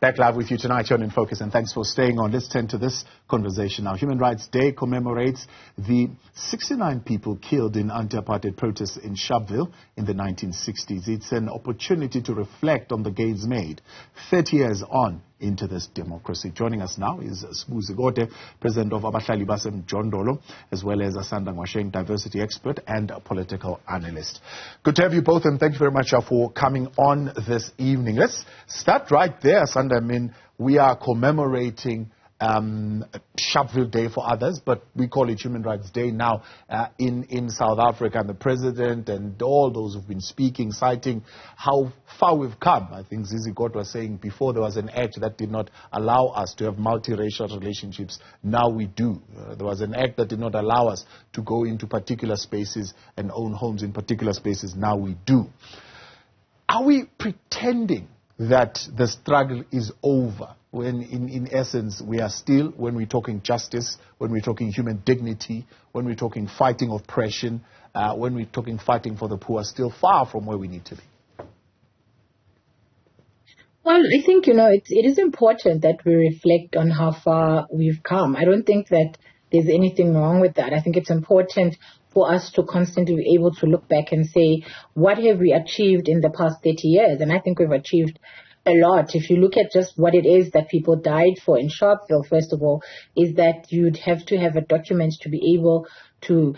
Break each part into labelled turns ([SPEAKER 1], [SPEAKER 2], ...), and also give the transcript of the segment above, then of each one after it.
[SPEAKER 1] Back live with you tonight here on InFocus, and thanks for staying on. Let's turn to this conversation now. Human Rights Day commemorates the 69 people killed in anti-apartheid protests in Sharpeville in the 1960s. It's an opportunity to reflect on the gains made 30 years on into this democracy. Joining us now is Zikode, president of AbahlalibaseMjondolo, as well as Asanda Ngoasheng, diversity expert and a political analyst. Good to have you both, and thank you very much for coming on this evening. Let's start right there, Asanda. I mean, we are commemorating Sharpeville Day for others, but we call it Human Rights Day now in South Africa, and the president and all those who've been speaking, citing how far we've come. I think Zikode was saying before there was an act that did not allow us to have multiracial relationships. Now we do. There was an act that did not allow us to go into particular spaces and own homes in particular spaces. Now we do. Are we pretending that the struggle is over, when in essence we are still, when we're talking justice, when we're talking human dignity, when we're talking fighting oppression, when we're talking fighting for the poor, still far from where we need to be?
[SPEAKER 2] Well, I think, it is important that we reflect on how far we've come. I don't think that there's anything wrong with that. I think it's important for us to constantly be able to look back and say, what have we achieved in the past 30 years? And I think we've achieved a lot. If you look at just what it is that people died for in Sharpeville, first of all, is that you'd have to have a document to be able to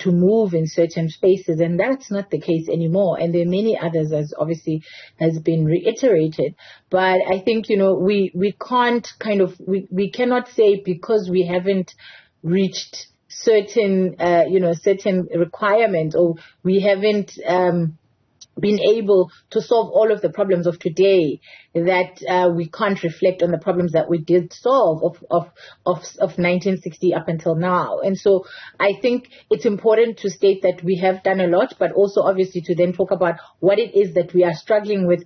[SPEAKER 2] move in certain spaces, and that's not the case anymore. And there are many others, as obviously has been reiterated. But I think, we can't we cannot say because we haven't reached certain requirements, or we haven't been able to solve all of the problems of today, that we can't reflect on the problems that we did solve of 1960 up until now. And so I think it's important to state that we have done a lot, but also obviously to then talk about what it is that we are struggling with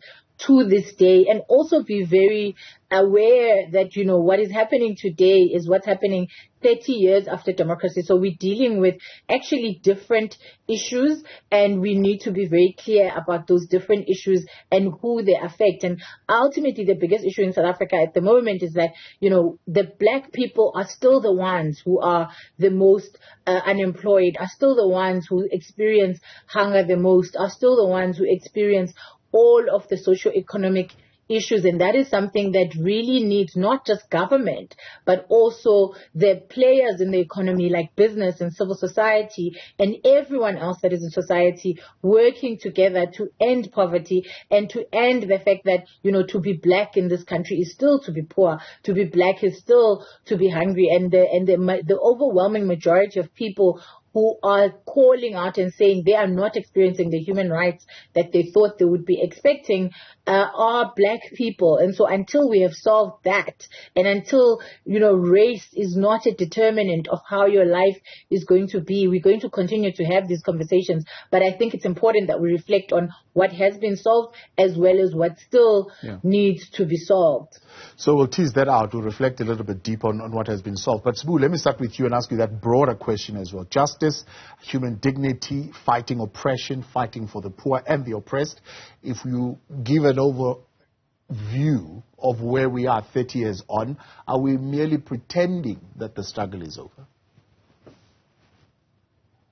[SPEAKER 2] to this day, and also be very aware that, what is happening today is what's happening 30 years after democracy. So we're dealing with actually different issues, and we need to be very clear about those different issues and who they affect. And ultimately, the biggest issue in South Africa at the moment is that, the black people are still the ones who are the most unemployed, are still the ones who experience hunger the most, are still the ones who experience all of the socio-economic issues. And that is something that really needs not just government, but also the players in the economy like business and civil society and everyone else that is in society working together to end poverty and to end the fact that, to be black in this country is still to be poor, to be black is still to be hungry. And the overwhelming majority of people who are calling out and saying they are not experiencing the human rights that they thought they would be expecting are black people. And so until we have solved that, and until, race is not a determinant of how your life is going to be, we're going to continue to have these conversations. But I think it's important that we reflect on what has been solved as well as what still needs to be solved.
[SPEAKER 1] So we'll tease that out. We'll reflect a little bit deeper on what has been solved. But Mbuli, let me start with you and ask you that broader question as well. Justice, human dignity, fighting oppression, fighting for the poor and the oppressed. If you give an overview of where we are 30 years on, are we merely pretending that the struggle is over?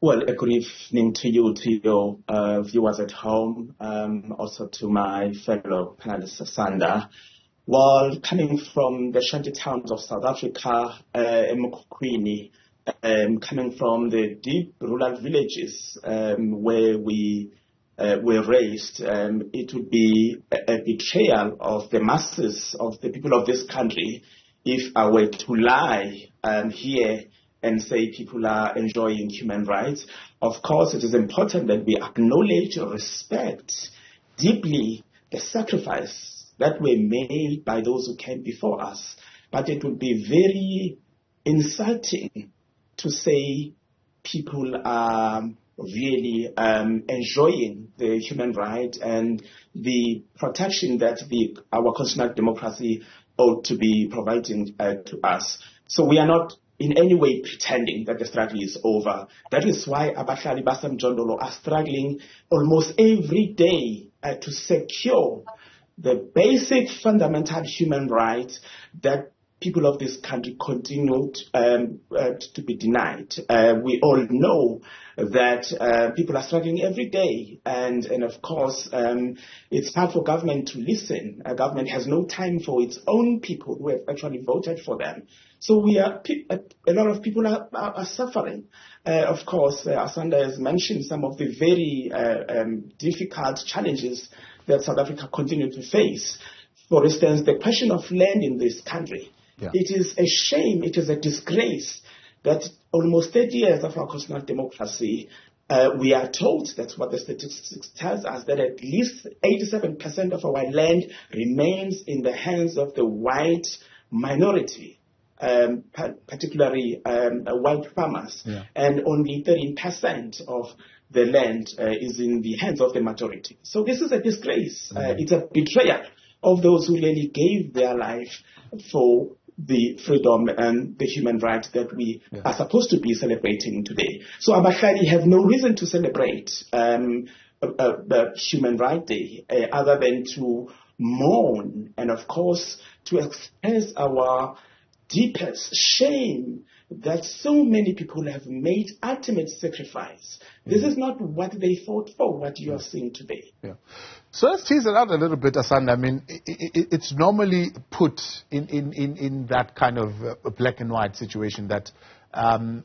[SPEAKER 3] Well, a good evening to you, to your viewers at home, also to my fellow panelists, Asanda. Well, coming from the shanty towns of South Africa, Mkhukhwini, coming from the deep rural villages where we were raised, it would be a betrayal of the masses of the people of this country if I were to lie here and say people are enjoying human rights. Of course, it is important that we acknowledge or respect deeply the sacrifice that were made by those who came before us. But it would be very insulting to say people are really enjoying the human right and the protection that our constitutional democracy ought to be providing to us. So we are not in any way pretending that the struggle is over. That is why AbahlalibaseMjondolo are struggling almost every day to secure the basic fundamental human rights that people of this country continue to be denied. We all know that people are struggling every day, and of course, it's hard for government to listen. Government has no time for its own people who have actually voted for them. So a lot of people are suffering. Of course, Asanda has mentioned some of the very difficult challenges that South Africa continues to face. For instance, the question of land in this country. Yeah. It is a shame, it is a disgrace that almost 30 years of our constitutional democracy, we are told, that's what the statistics tells us, that at least 87% of our land remains in the hands of the white minority, particularly white farmers, and only 13% of the land is in the hands of the majority. So this is a disgrace. It's a betrayal of those who really gave their life for the freedom and the human rights that we are supposed to be celebrating today. So Abahlali have no reason to celebrate the Human Rights Day other than to mourn and, of course, to express our deepest shame that so many people have made ultimate sacrifice. This is not what they fought for, what you are seeing today. Yeah.
[SPEAKER 1] So let's tease it out a little bit, Asanda. I mean, it's normally put in that kind of black and white situation that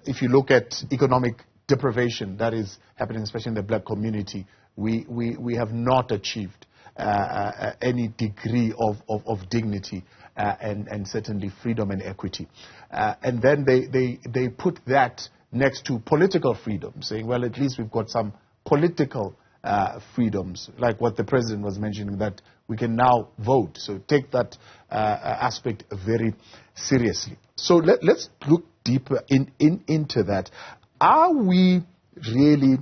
[SPEAKER 1] if you look at economic deprivation that is happening, especially in the black community, we have not achieved any degree of dignity and certainly freedom and equity. And then they put that next to political freedom, saying, well, at least we've got some political freedoms, like what the president was mentioning, that we can now vote. So take that aspect very seriously. So let's look deeper into that. Are we really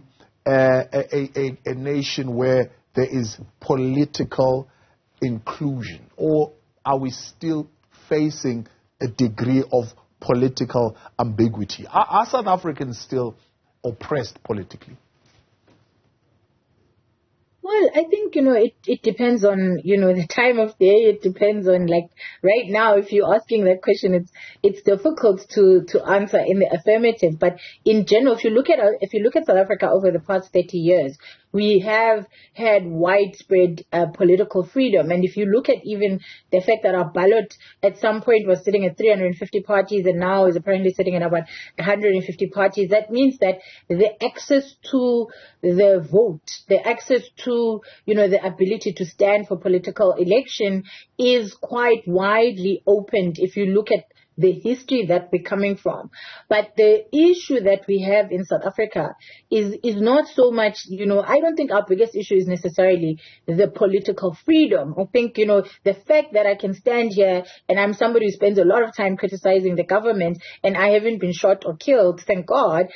[SPEAKER 1] a nation where there is political inclusion, or are we still facing a degree of political ambiguity? Are South Africans still oppressed politically?
[SPEAKER 2] Well, I think, it depends on, the time of day. It depends on, like, right now, if you're asking that question, it's difficult to answer in the affirmative. But in general, if you look at South Africa over the past 30 years, we have had widespread political freedom. And if you look at even the fact that our ballot at some point was sitting at 350 parties and now is apparently sitting at about 150 parties, that means that the access to the vote, the access to, the ability to stand for political election is quite widely opened if you look at the history that we're coming from. But the issue that we have in South Africa is not so much, I don't think our biggest issue is necessarily the political freedom. I think, the fact that I can stand here and I'm somebody who spends a lot of time criticizing the government and I haven't been shot or killed, thank God,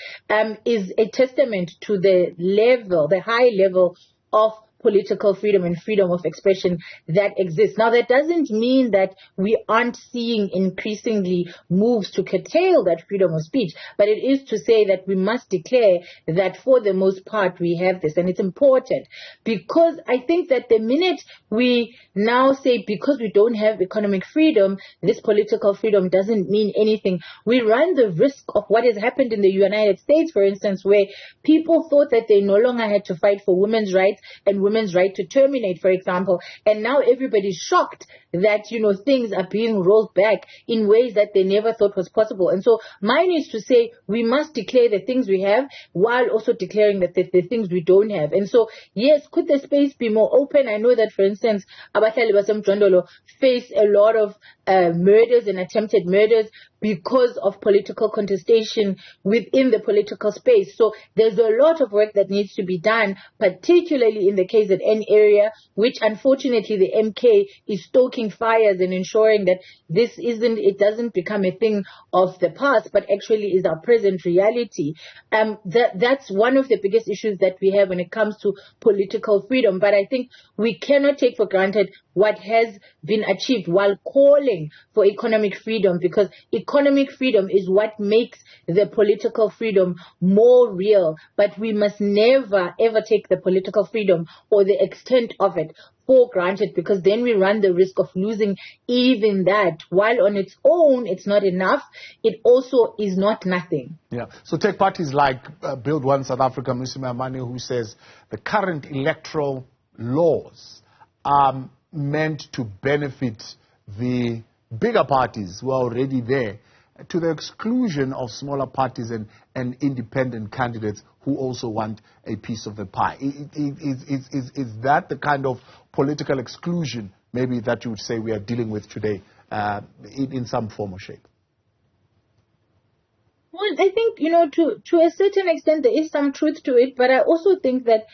[SPEAKER 2] is a testament to the high level of political freedom and freedom of expression that exists. Now, that doesn't mean that we aren't seeing increasingly moves to curtail that freedom of speech, but it is to say that we must declare that for the most part we have this. And it's important because I think that the minute we now say because we don't have economic freedom, this political freedom doesn't mean anything, we run the risk of what has happened in the United States, for instance, where people thought that they no longer had to fight for women's rights and women's right to terminate, for example, and now everybody's shocked that, things are being rolled back in ways that they never thought was possible. And so mine is to say we must declare the things we have while also declaring that the things we don't have. And so, yes, could the space be more open? I know that, for instance, AbahlalibaseMjondolo face a lot of murders and attempted murders because of political contestation within the political space. So there's a lot of work that needs to be done, particularly in the KZN area, which unfortunately the MK is stoking fires and ensuring that it doesn't become a thing of the past, but actually is our present reality. That's one of the biggest issues that we have when it comes to political freedom. But I think we cannot take for granted what has been achieved while calling for economic freedom, because economic freedom is what makes the political freedom more real. But we must never, ever take the political freedom or the extent of it for granted, because then we run the risk of losing even that. While on its own it's not enough, it also is not nothing.
[SPEAKER 1] Yeah. So take parties like Build One South Africa, Musima Mane, who says the current electoral laws are meant to benefit the bigger parties who are already there, to the exclusion of smaller parties and independent candidates who also want a piece of the pie. Is that the kind of political exclusion maybe that you would say we are dealing with today in some form or shape?
[SPEAKER 2] Well, I think, to a certain extent there is some truth to it, but I also think that,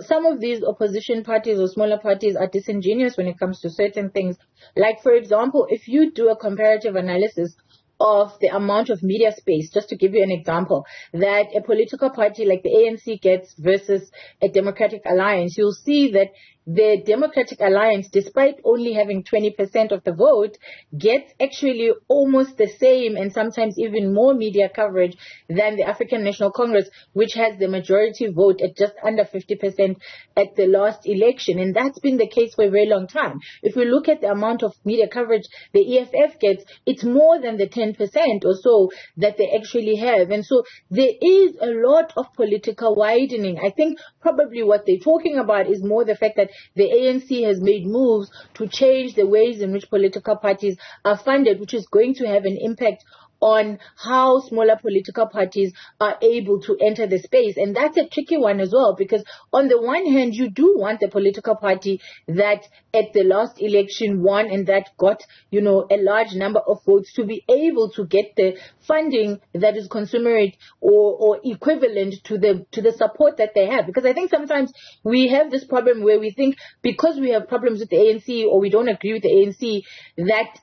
[SPEAKER 2] some of these opposition parties or smaller parties are disingenuous when it comes to certain things. Like, for example, if you do a comparative analysis of the amount of media space, just to give you an example, that a political party like the ANC gets versus a Democratic Alliance, you'll see that the Democratic Alliance, despite only having 20% of the vote, gets actually almost the same and sometimes even more media coverage than the African National Congress, which has the majority vote at just under 50% at the last election. And that's been the case for a very long time. If we look at the amount of media coverage the EFF gets, it's more than the 10% or so that they actually have. And so there is a lot of political widening. I think probably what they're talking about is more the fact that the ANC has made moves to change the ways in which political parties are funded, which is going to have an impact on how smaller political parties are able to enter the space. And that's a tricky one as well, because on the one hand, you do want the political party that at the last election won and that got, a large number of votes to be able to get the funding that is commensurate or equivalent to the support that they have. Because I think sometimes we have this problem where we think because we have problems with the ANC or we don't agree with the ANC that,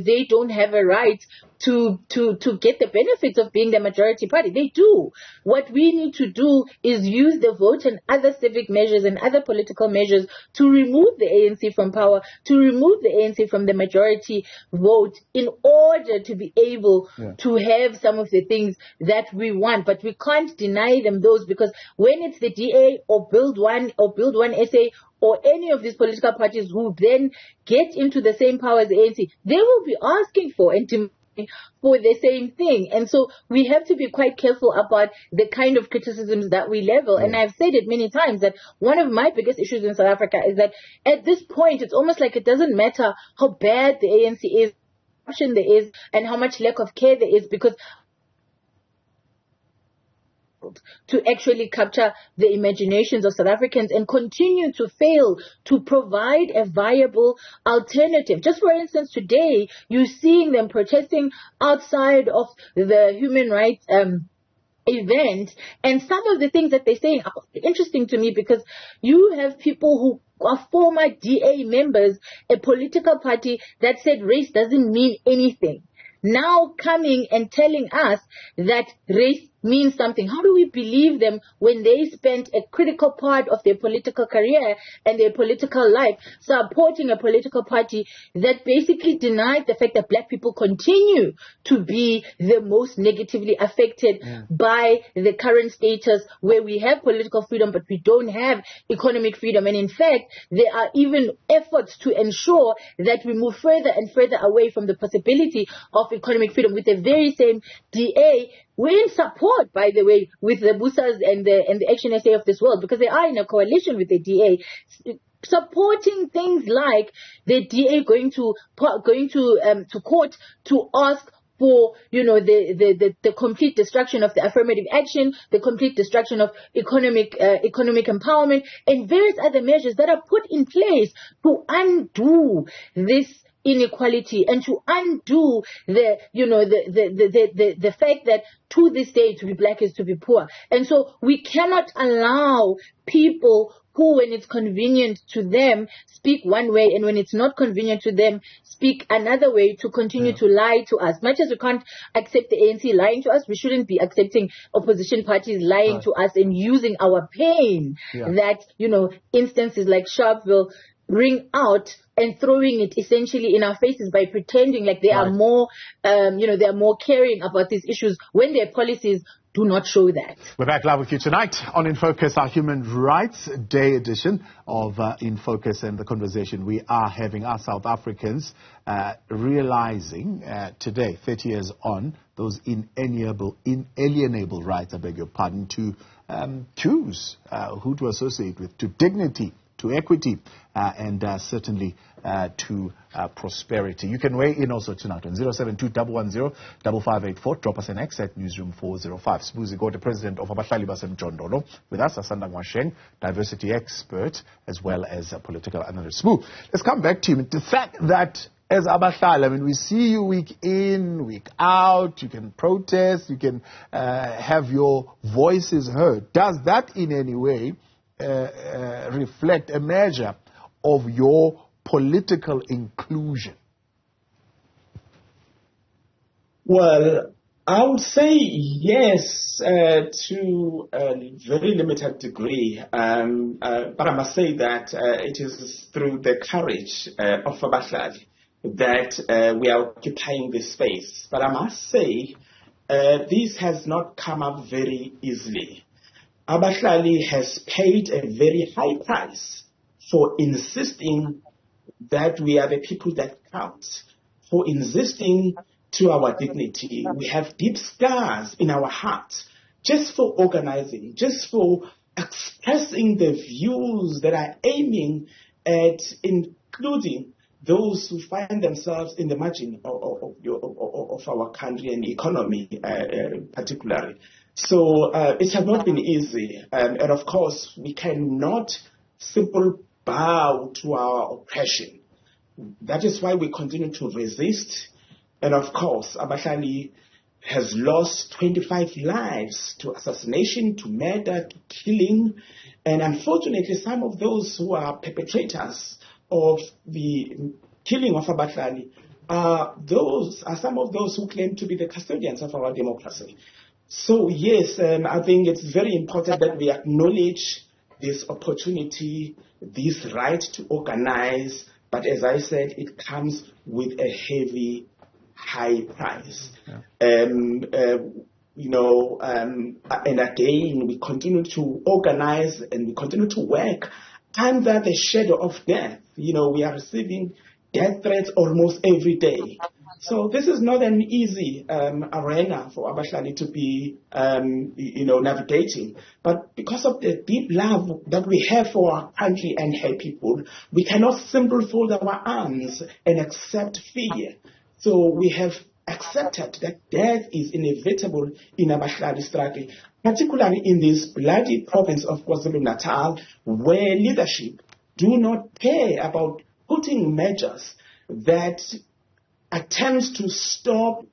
[SPEAKER 2] they don't have a right to get the benefits of being the majority party. They do. What we need to do is use the vote and other civic measures and other political measures to remove the ANC from power, to remove the ANC from the majority vote in order to be able to have some of the things that we want. But we can't deny them those, because when it's the DA or Build One SA or any of these political parties who then get into the same power as the ANC, they will be asking for and for the same thing. And so we have to be quite careful about the kind of criticisms that we level. And I've said it many times that one of my biggest issues in South Africa is that at this point, it's almost like it doesn't matter how bad the ANC is, how much there is, and how much lack of care there is, because to actually capture the imaginations of South Africans and continue to fail to provide a viable alternative. Just for instance, today, you're seeing them protesting outside of the human rights event, and some of the things that they're saying are interesting to me, because you have people who are former DA members, a political party that said race doesn't mean anything, now coming and telling us that race means something. How do we believe them when they spent a critical part of their political career and their political life supporting a political party that basically denied the fact that black people continue to be the most negatively affected by the current status, where we have political freedom but we don't have economic freedom. And in fact, there are even efforts to ensure that we move further and further away from the possibility of economic freedom, with the very same DA. We're in support, by the way, with the Busas and the Action SA of this world, because they are in a coalition with the DA, supporting things like the DA going to court to ask for, the complete destruction of the affirmative action, the complete destruction of economic empowerment, and various other measures that are put in place to undo this inequality and to undo the fact that to this day to be black is to be poor. And so we cannot allow people who, when it's convenient to them, speak one way, and when it's not convenient to them, speak another way, to continue to lie to us. Much as we can't accept the ANC lying to us, we shouldn't be accepting opposition parties lying to us and using our pain that, instances like Sharpeville bring out and throwing it essentially in our faces by pretending like they are more, they are more caring about these issues when their policies do not show that.
[SPEAKER 1] We're back live with you tonight on InFocus, our Human Rights Day edition of InFocus, and the conversation we are having are South Africans realizing today, 30 years on, those inalienable rights, I beg your pardon, to choose who to associate with, to dignity, to equity, and certainly to prosperity. You can weigh in also tonight on 072-110-5584. Drop us an X at Newzroom 405. Zikode, president of AbahlalibaseMjondolo, with us, Asanda Ngoasheng, diversity expert, as well as a political analyst. Let's come back to you. The fact that as Abahlali, we see you week in, week out, you can protest, you can have your voices heard. Does that in any way reflect a measure of your political inclusion?
[SPEAKER 3] Well, I would say yes, to a very limited degree. But I must say that it is through the courage of Abahlali that we are occupying this space. But I must say this has not come up very easily. Abahlali has paid a very high price for insisting that we are the people that count, for insisting to our dignity. We have deep scars in our hearts just for organizing, just for expressing the views that are aiming at including those who find themselves in the margin of our country and economy particularly. So it has not been easy. And of course, we cannot simply bow to our oppression. That is why we continue to resist. And of course, Abahlali has lost 25 lives to assassination, to murder, to killing. And unfortunately, some of those who are perpetrators of the killing of Abahlali are some of those who claim to be the custodians of our democracy. So yes, I think it's very important that we acknowledge this opportunity, this right to organize. But as I said, it comes with a heavy, high price. Yeah. And again, we continue to organize and we continue to work under the shadow of death. We are receiving death threats almost every day. So this is not an easy arena for Abahlali to be, navigating. But because of the deep love that we have for our country and her people, we cannot simply fold our arms and accept fear. So we have accepted that death is inevitable in Abahlali struggle, particularly in this bloody province of KwaZulu-Natal, where leadership do not care about putting measures that attempts to stop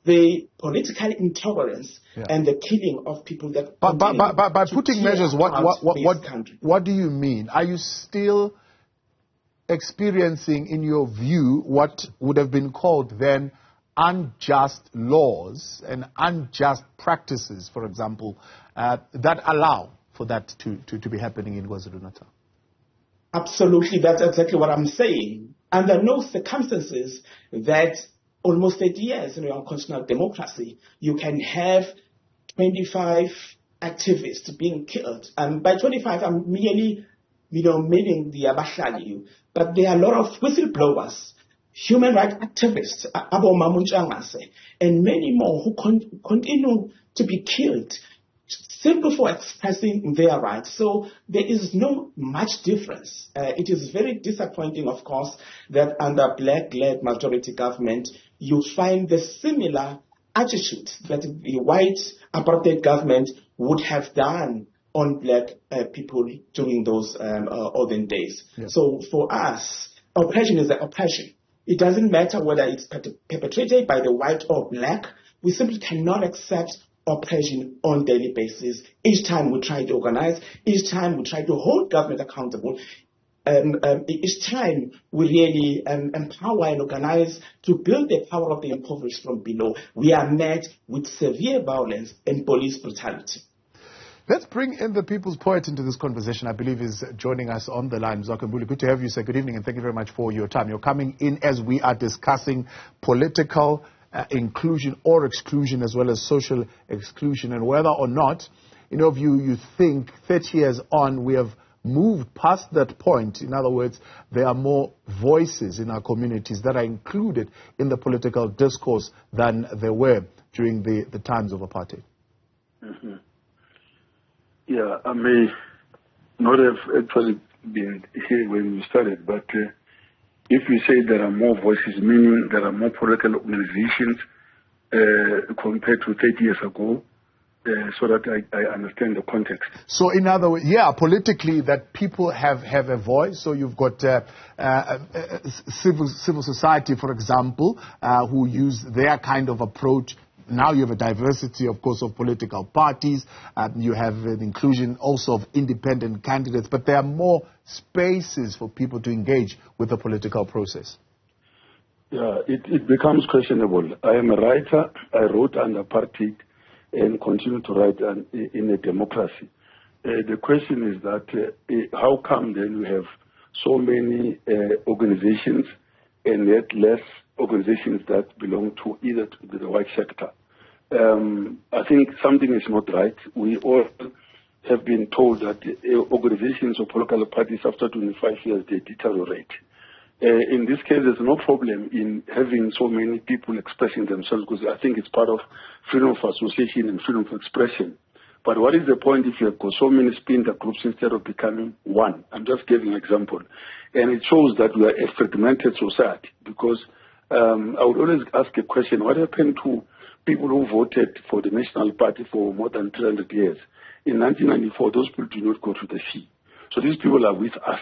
[SPEAKER 3] the political intolerance and the killing of people that.
[SPEAKER 1] But by putting measures, what do you mean? Are you still experiencing, in your view, what would have been called then unjust laws and unjust practices, for example, that allow for that to be happening in KwaZulu-Natal?
[SPEAKER 3] Absolutely, that's exactly what I'm saying. Under no circumstances that almost 30 years in our constitutional democracy, you can have 25 activists being killed. And by 25, I'm merely, meaning the Abahlali. But there are a lot of whistleblowers, human rights activists, and many more who continue to be killed simply for expressing their rights. So there is no much difference. It is very disappointing, of course, that under black-led majority government, you find the similar attitude that the white apartheid government would have done on black people during those olden days. Yes. So for us, oppression is an oppression. It doesn't matter whether it's perpetrated by the white or black. We simply cannot accept oppression on a daily basis. Each time we try to organize, each time we try to hold government accountable, each time we really empower and organize to build the power of the impoverished from below, we are met with severe violence and police brutality.
[SPEAKER 1] Let's bring in the people's poet into this conversation. I believe is joining us on the line. Mzwakhe Mbuli, good to have you, sir. Good evening, and thank you very much for your time. You're coming in as we are discussing political inclusion or exclusion, as well as social exclusion, and whether or not, you think 30 years on we have moved past that point. In other words, there are more voices in our communities that are included in the political discourse than there were during the times of apartheid.
[SPEAKER 4] Mm-hmm. Yeah, I may not have actually been here when we started, but if you say there are more voices, meaning there are more political organizations compared to 30 years ago, so that I understand the context.
[SPEAKER 1] So in other words, politically that people have a voice. So you've got civil society, for example, who use their kind of approach. Now you have a diversity, of course, of political parties. You have an inclusion also of independent candidates. But there are more spaces for people to engage with the political process.
[SPEAKER 4] Yeah, it becomes questionable. I am a writer. I wrote under apartheid and continue to write in a democracy. The question is that how come then we have so many organizations and yet less organizations that belong to either to the white sector? I think something is not right. We all have been told that organizations or political parties after 25 years, they deteriorate. In this case, there's no problem in having so many people expressing themselves, because I think it's part of freedom of association and freedom of expression. But what is the point if you have got so many splinter groups instead of becoming one? I'm just giving an example. And it shows that we are a fragmented society, because I would always ask a question: what happened to people who voted for the National Party for more than 300 years? In 1994, those people did not go to the sea. So these people are with us.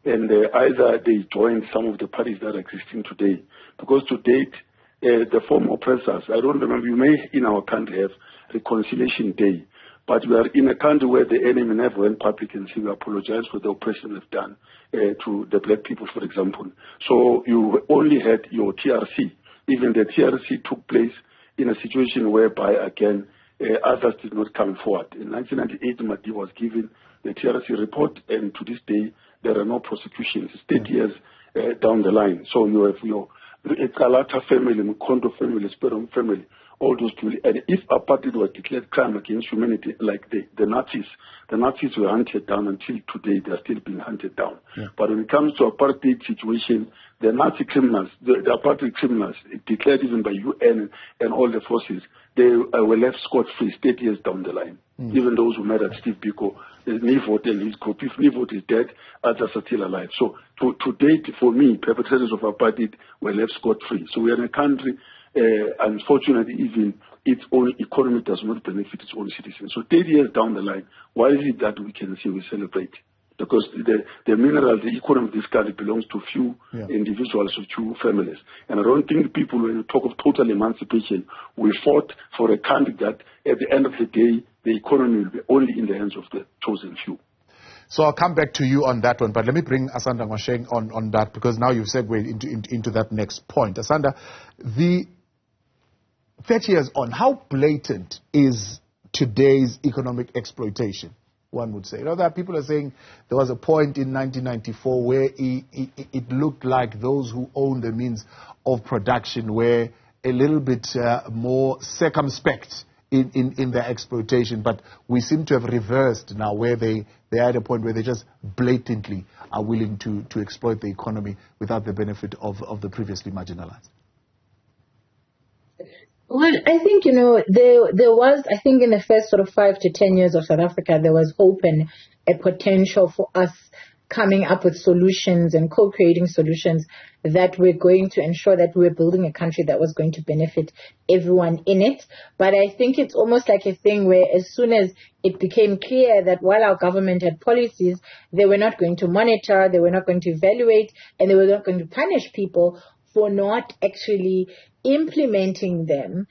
[SPEAKER 4] And either they joined some of the parties that are existing today. Because to date, the former oppressors, I don't remember, you may in our country have Reconciliation Day, but we are in a country where the enemy never went public and said we apologize for the oppression they've done to the black people, for example. So you only had your TRC. Even the TRC took place in a situation whereby, again, others did not come forward. In 1998, Madi was given the TRC report, and to this day, there are no prosecutions. It's 30 years down the line. So you have your Kalata family, Mkondo family, Sperum family, all those people. And if apartheid was declared crime against humanity, like the Nazis were hunted down until today, they are still being hunted down. Yeah. But when it comes to apartheid situation, the Nazi criminals, the apartheid criminals, declared even by UN and all the forces, they were left scot-free 30 years down the line. Even those who murdered Steve Biko, Newzroom and his group, if Newzroom is dead, others are still alive. So to date, for me, perpetrators of apartheid were left scot-free. So we are in a country, unfortunately, even its own economy does not benefit its own citizens. So 30 years down the line, why is it that we can say we celebrate? Because the mineral, the economy of this country belongs to few individuals, to few families. And I don't think people, when you talk of total emancipation, we fought for a country that at the end of the day, the economy will be only in the hands of the chosen few.
[SPEAKER 1] So I'll come back to you on that one, but let me bring Asanda Ngoasheng on that, because now you've segued into that next point. Asanda, the 30 years on, how blatant is today's economic exploitation? One would say. There are people are saying there was a point in 1994 where it looked like those who own the means of production were a little bit more circumspect in their exploitation, but we seem to have reversed now, where they are at a point where they just blatantly are willing to exploit the economy without the benefit of the previously marginalized.
[SPEAKER 2] Well, I think, there was, I think in the first sort of 5 to 10 years of South Africa, there was hope and a potential for us coming up with solutions and co-creating solutions that were going to ensure that we were building a country that was going to benefit everyone in it. But I think it's almost like a thing where as soon as it became clear that while our government had policies, they were not going to monitor, they were not going to evaluate, and they were not going to punish people for not actually implementing them,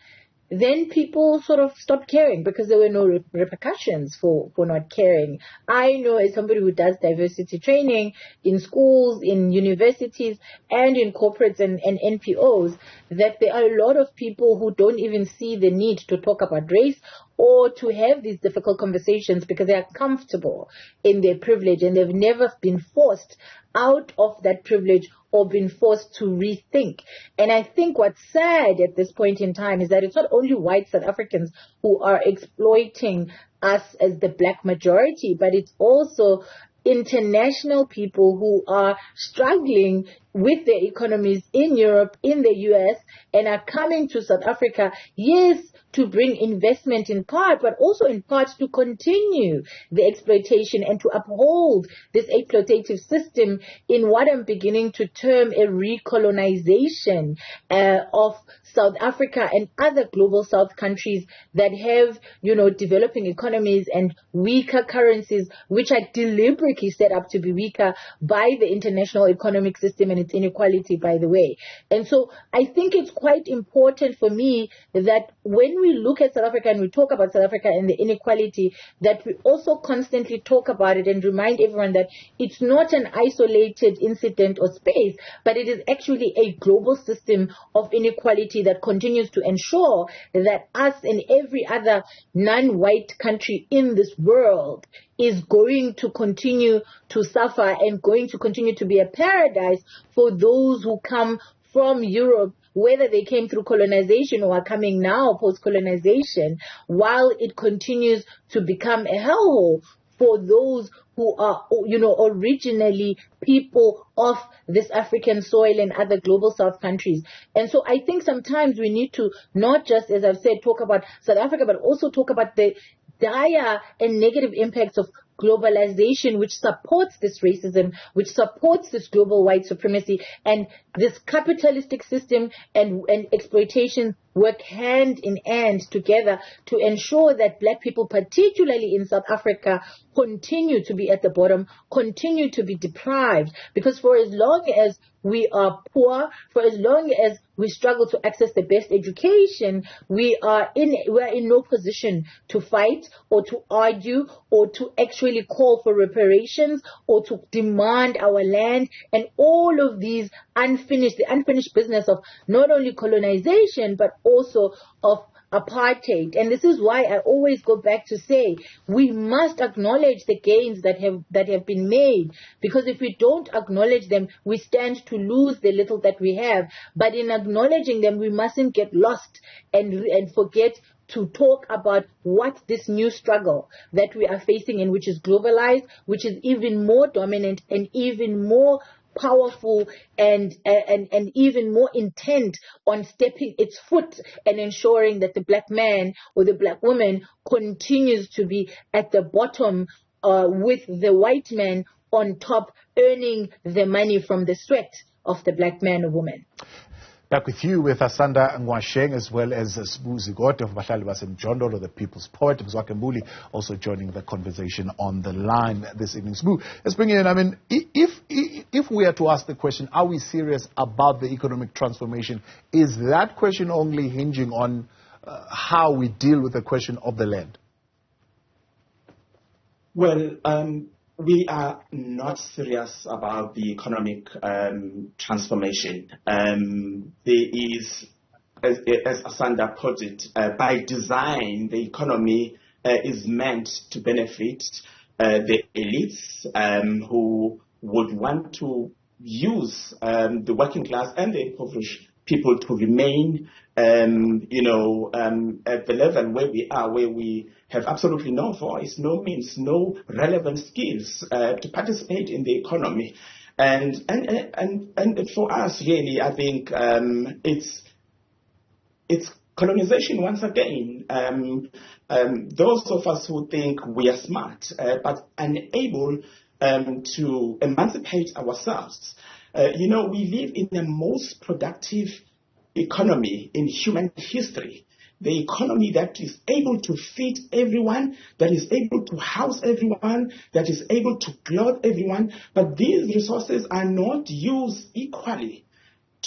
[SPEAKER 2] then people sort of stopped caring because there were no repercussions for not caring. I know, as somebody who does diversity training in schools, in universities, and in corporates and NPOs, that there are a lot of people who don't even see the need to talk about race or to have these difficult conversations because they are comfortable in their privilege and they've never been forced out of that privilege or been forced to rethink. And I think what's sad at this point in time is that it's not only white South Africans who are exploiting us as the black majority, but it's also international people who are struggling with their economies in Europe, in the US, and are coming to South Africa, yes, to bring investment in part, but also in part to continue the exploitation and to uphold this exploitative system in what I'm beginning to term a recolonization of South Africa and other global South countries that have, developing economies and weaker currencies, which are deliberately set up to be weaker by the international economic system and its inequality, by the way. And so I think it's quite important for me that when we look at South Africa and we talk about South Africa and the inequality, that we also constantly talk about it and remind everyone that it's not an isolated incident or space, but it is actually a global system of inequality that continues to ensure that us and every other non-white country in this world is going to continue to suffer and going to continue to be a paradise for those who come from Europe, whether they came through colonization or are coming now post-colonization, while it continues to become a hellhole for those who are, originally people of this African soil and other global South countries. And so I think sometimes we need to not just, as I've said, talk about South Africa, but also talk about the dire and negative impacts of globalization, which supports this racism, which supports this global white supremacy, and this capitalistic system and exploitation work hand in hand together to ensure that black people, particularly in South Africa, continue to be at the bottom, continue to be deprived. Because for as long as we are poor, for as long as we struggle to access the best education, we are in no position to fight or to argue or to actually call for reparations or to demand our land, and all of these the unfinished business of not only colonization but also of apartheid. And this is why I always go back to say we must acknowledge the gains that have been made, because if we don't acknowledge them, we stand to lose the little that we have. But in acknowledging them, we mustn't get lost and forget to talk about what this new struggle that we are facing in, which is globalized, which is even more dominant and even more powerful and even more intent on stepping its foot and ensuring that the black man or the black woman continues to be at the bottom with the white man on top, earning the money from the sweat of the black man or woman.
[SPEAKER 1] Back with you with Asanda Ngoasheng as well as Zikode of AbahlalibaseMjondolo, the People's Poet, Mzwakhe Mbuli, also joining the conversation on the line this evening. Let's bring in, if we are to ask the question, are we serious about the economic transformation, is that question only hinging on how we deal with the question of the land?
[SPEAKER 3] Well, we are not serious about the economic transformation. There is, as Asanda put it, by design, the economy is meant to benefit the elites who would want to use the working class and the impoverished people to remain, at the level where we are, where we have absolutely no voice, no means, no relevant skills to participate in the economy. And for us, really, I think it's colonization once again. Those of us who think we are smart but unable to emancipate ourselves. We live in the most productive economy in human history. The economy that is able to feed everyone, that is able to house everyone, that is able to clothe everyone. But these resources are not used equally.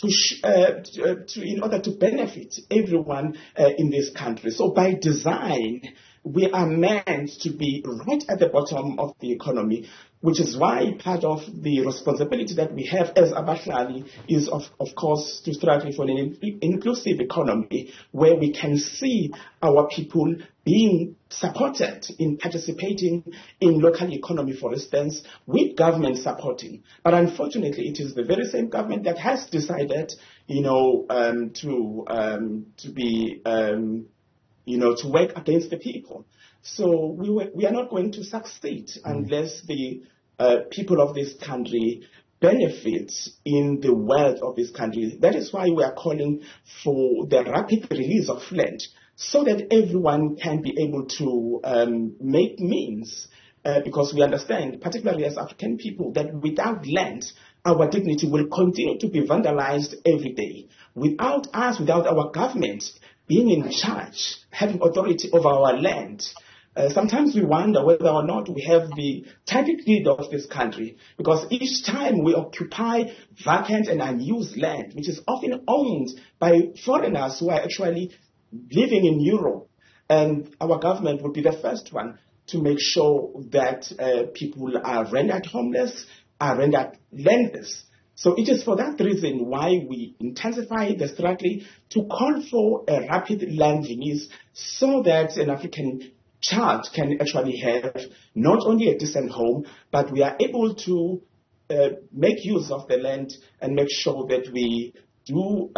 [SPEAKER 3] in order to benefit everyone in this country. So by design, we are meant to be right at the bottom of the economy, which is why part of the responsibility that we have as Abahlali is, of course, to struggle for an inclusive economy where we can see our people being supported in participating in local economy, for instance, with government supporting. But unfortunately, it is the very same government that has decided, to work against the people. So we are not going to succeed unless the people of this country benefit in the wealth of this country. That is why we are calling for the rapid release of land, so that everyone can be able to make means, because we understand, particularly as African people, that without land, our dignity will continue to be vandalized every day. Without us, without our government being in charge, having authority over our land, sometimes we wonder whether or not we have the title deed of this country, because each time we occupy vacant and unused land, which is often owned by foreigners who are actually living in Europe, and our government will be the first one to make sure that people are rendered homeless, are rendered landless. So it is for that reason why we intensify the struggle to call for a rapid land release, so that an African child can actually have not only a decent home, but we are able to make use of the land and make sure that we do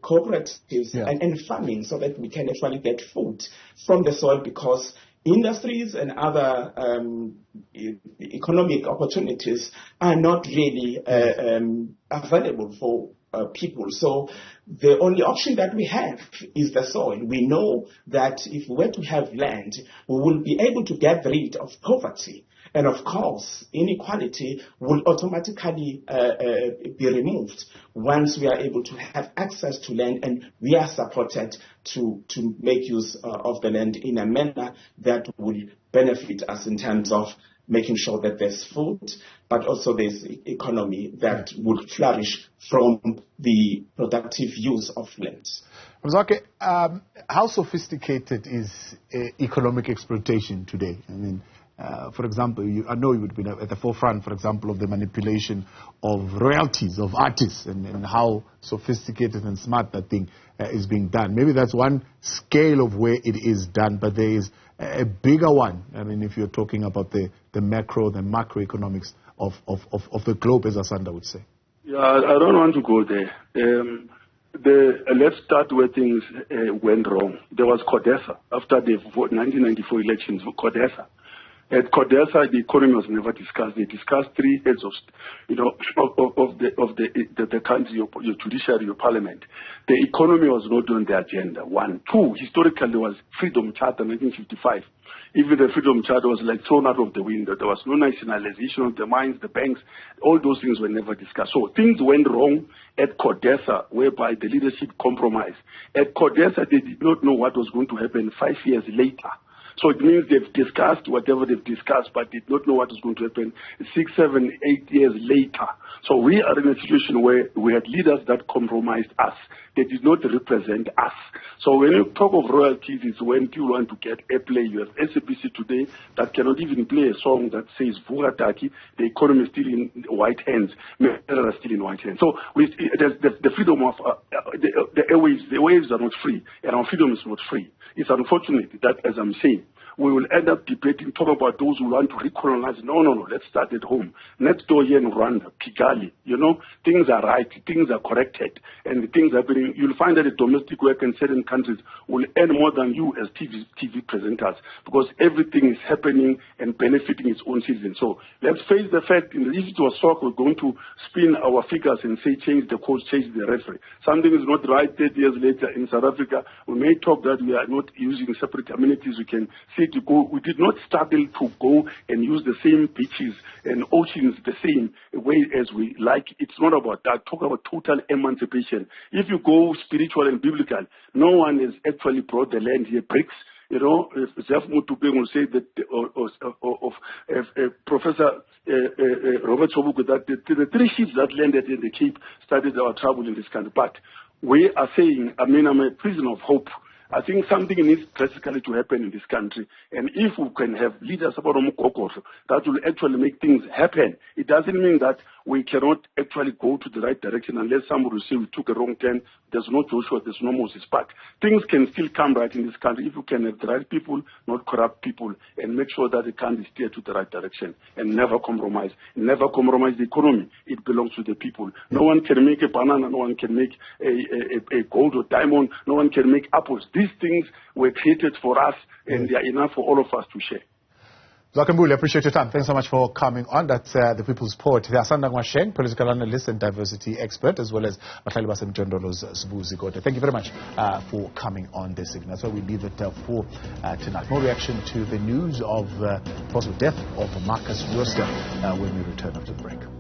[SPEAKER 3] cooperatives and farming, so that we can actually get food from the soil, because industries and other economic opportunities are not really available for people. So the only option that we have is the soil. We know that if we were to have land, we will be able to get rid of poverty. And of course, inequality will automatically be removed once we are able to have access to land, and we are supported to make use of the land in a manner that will benefit us in terms of making sure that there's food, but also there's economy that would flourish from the productive use of land.
[SPEAKER 1] Mzwakhe, how sophisticated is economic exploitation today? I mean, for example, I know you would be at the forefront, for example, of the manipulation of royalties of artists, and how sophisticated and smart that thing is being done. Maybe that's one scale of where it is done, but there is a bigger one. I mean, if you're talking about the macro, the macroeconomics of the globe, as Asanda would say.
[SPEAKER 4] Yeah, I don't want to go there. Let's start where things went wrong. There was CODESA after the 1994 elections. CODESA. At CODESA, the economy was never discussed. They discussed three heads of the country, your judiciary, your parliament. The economy was not on the agenda. One. Two, historically, there was Freedom Charter 1955. Even the Freedom Charter was like thrown out of the window. There was no nationalization of the mines, the banks. All those things were never discussed. So things went wrong at CODESA, whereby the leadership compromised. At CODESA, they did not know what was going to happen 5 years later. So it means they've discussed whatever they've discussed, but did not know what is going to happen 6, 7, 8 years later. So we are in a situation where we had leaders that compromised us. They did not represent us. So when you talk of royalties, it's when people want to get airplay. You have SABC today that cannot even play a song that says Vugataki. The economy is still in white hands. Measures are still in white hands. So the freedom of the airwaves, the waves are not free, and our freedom is not free. It's unfortunate that, as I'm saying, we will end up debating, talk about those who want to recolonize. No, let's start at home. Next door here in Rwanda, Kigali, things are right, things are corrected, and the things are happening. You'll find that the domestic work in certain countries will earn more than you as TV presenters, because everything is happening and benefiting its own citizens. So let's face the fact, if it was soccer, we're going to spin our figures and say, change the coach, change the referee. Something is not right 30 years later in South Africa. We may talk that we are not using separate amenities. We can say to go. We did not struggle to go and use the same beaches and oceans the same way as we like. It's not about that. Talk about total emancipation. If you go spiritual and biblical, no one has actually brought the land here bricks. Jeff Mutupeng will say that, Professor Robert Sobukwe, that the 3 ships that landed in the Cape started our trouble in this country. But we are saying, I'm a prisoner of hope. I think something needs drastically to happen in this country. And if we can have leaders that will actually make things happen, it doesn't mean that we cannot actually go to the right direction unless somebody will say we took a wrong turn. There's no Joshua, there's no Moses. But things can still come right in this country if you can have the right people, not corrupt people, and make sure that the country steer to the right direction and never compromise. Never compromise the economy. It belongs to the people. No one can make a banana, no one can make a gold or diamond, no one can make apples. These things were created for us, and they are enough for all of us to share.
[SPEAKER 1] Mzwakhe Mbuli, appreciate your time. Thanks so much for coming on. That's the People's Poet, Asanda Ngoasheng, political analyst and diversity expert, as well as AbahlalibaseMjondolo's Zikode. Thank you very much for coming on this evening. That's why we leave it for tonight. More reaction to the news of possible death of Marcus Rooster when we return after the break.